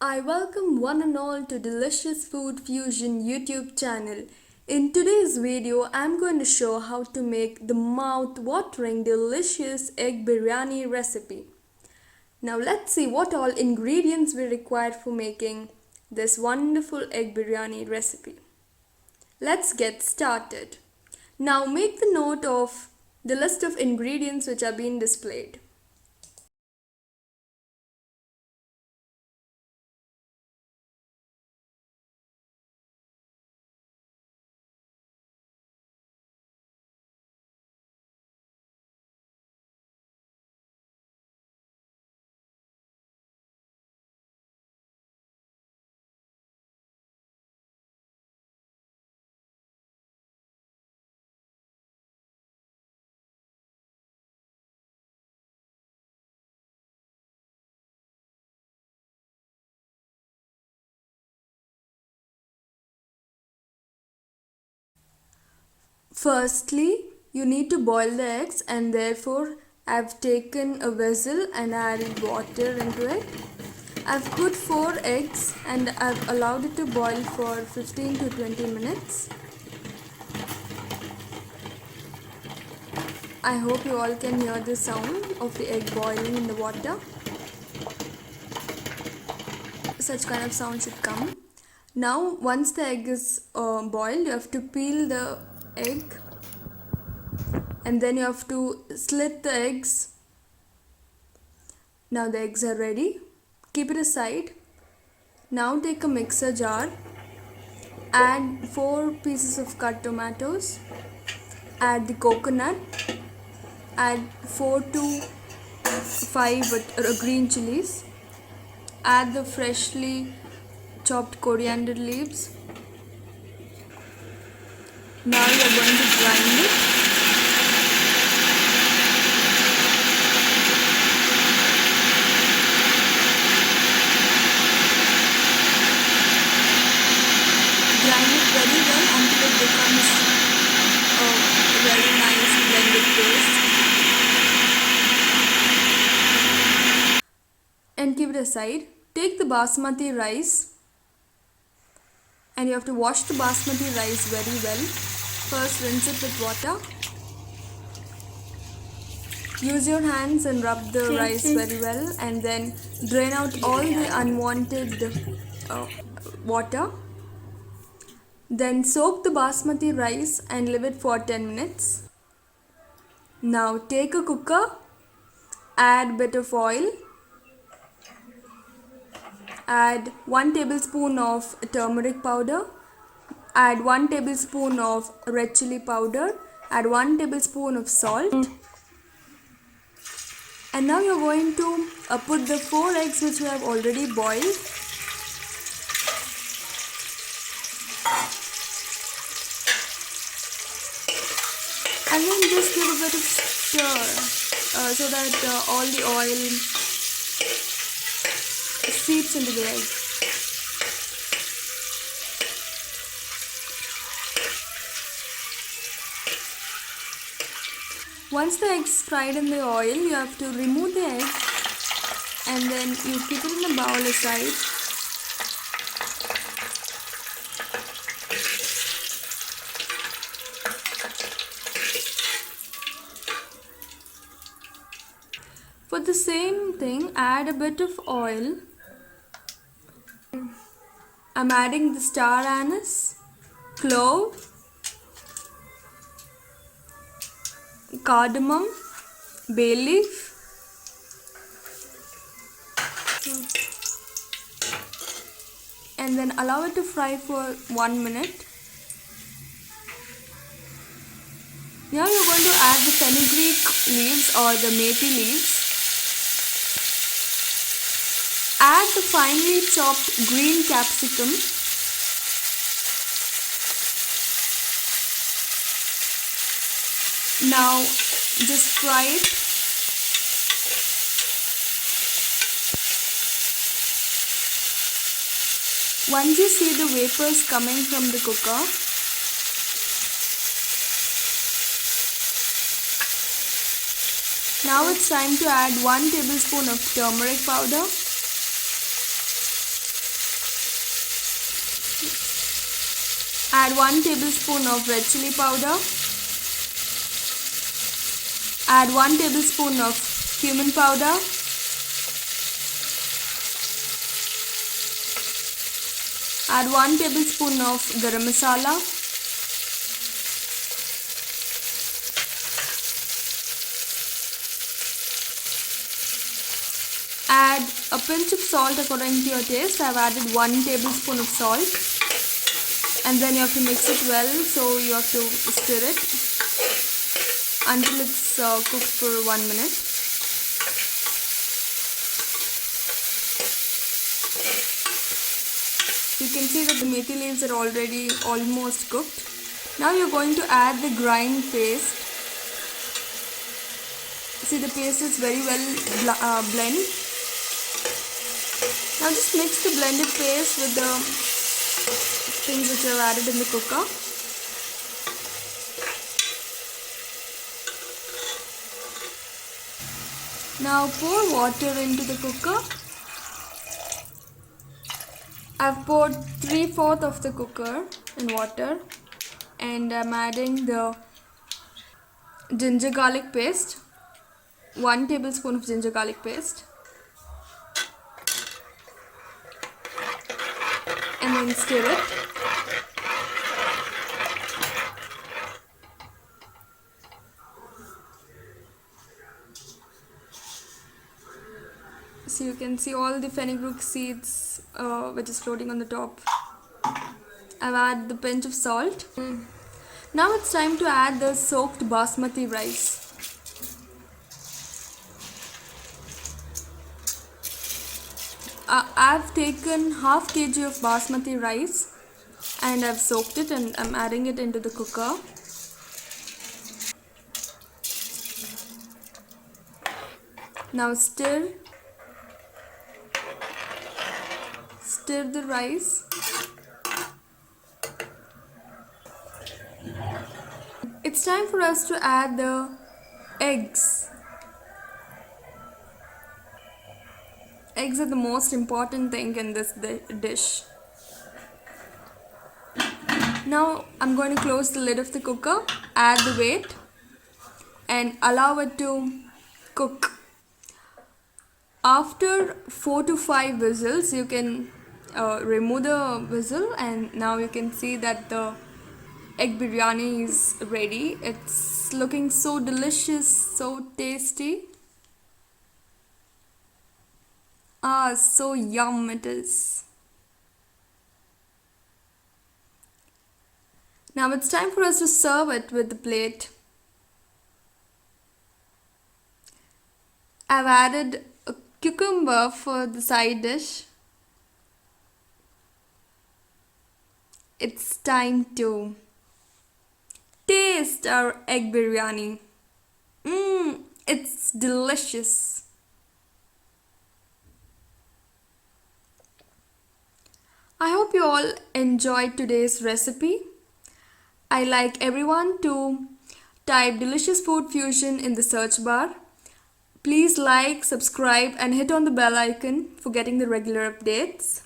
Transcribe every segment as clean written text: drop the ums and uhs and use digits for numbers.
I welcome one and all to Delicious Food Fusion YouTube channel. In today's video, I'm going to show how to make the mouth-watering delicious egg biryani recipe. Now let's see what all ingredients we require for making this wonderful egg biryani recipe. Let's get started. Now make the note of the list of ingredients which are being displayed. Firstly, you need to boil the eggs, and therefore I've taken a vessel and added water into it. I've put 4 eggs and I've allowed it to boil for 15 to 20 minutes. I hope you all can hear the sound of the egg boiling in the water. Such kind of sound should come. Now once the egg is boiled, you have to peel the egg and then you have to slit the eggs. Now the eggs are ready. Keep it aside. Now take a mixer jar, add 4 pieces of cut tomatoes, add the coconut, add 4 to 5 green chilies, add the freshly chopped coriander leaves. Now you are going to grind it. Grind it very well until it becomes a very nice blended paste. And keep it aside. Take the basmati rice and you have to wash the basmati rice very well. First rinse it with water. Use your hands and rub the rice very well and then drain out all the unwanted water. Then soak the basmati rice and leave it for 10 minutes. Now take a cooker, add bit of oil, add 1 tablespoon of turmeric powder, add 1 tablespoon of red chili powder, add 1 tablespoon of salt. And now you're going to put the 4 eggs which we have already boiled. And then just give a bit of stir so that all the oil seeps into the egg. Once the eggs fried in the oil, you have to remove the egg and then you keep it in a bowl aside. For the same thing, add a bit of oil. I'm adding the star anise, clove, cardamom, bay leaf, and then allow it to fry for 1 minute. Now you're going to add the fenugreek leaves or the methi leaves. Add the finely chopped green capsicum. Now just fry it. Once you see the vapors coming from the cooker, now it's time to add 1 tablespoon of turmeric powder, Add 1 tablespoon of red chili powder. Add 1 tablespoon of cumin powder. Add 1 tablespoon of garam masala. Add a pinch of salt according to your taste. I have added 1 tablespoon of salt. And then you have to mix it well, so you have to stir it until it's cooked for 1 minute. You can see that the methi leaves are already almost cooked. Now you're going to add the grind paste. See, the paste is very well blend. Now just mix the blended paste with the things which I've added in the cooker. Now pour water into the cooker. I've poured 3/4 of the cooker in water, and I'm adding the ginger garlic paste, 1 tablespoon of ginger garlic paste, and then stir it. So you can see all the fenugreek seeds which is floating on the top. I've added the pinch of salt. Now it's time to add the soaked basmati rice. I've taken half kg of basmati rice and I've soaked it, and I'm adding it into the cooker. Now stir the rice. It's time for us to add the eggs. Eggs are the most important thing in this dish. Now I'm going to close the lid of the cooker, add the weight, and allow it to cook. After 4 to 5 whistles, you can remove the whistle, and now you can see that the egg biryani is ready. It's looking so delicious, so tasty. So yum it is. Now it's time for us to serve it with the plate. I've added a cucumber for the side dish. It's time to taste our egg biryani. It's delicious. I hope you all enjoyed today's recipe. I like everyone to type delicious food fusion in the search bar. Please like, subscribe, and hit on the bell icon for getting the regular updates.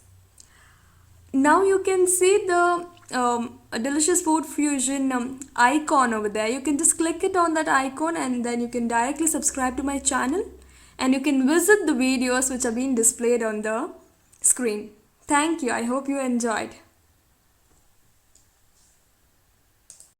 Now you can see the delicious food fusion icon over there. You can just click it on that icon, and then you can directly subscribe to my channel, and you can visit the videos which are being displayed on the screen. Thank you. I hope you enjoyed.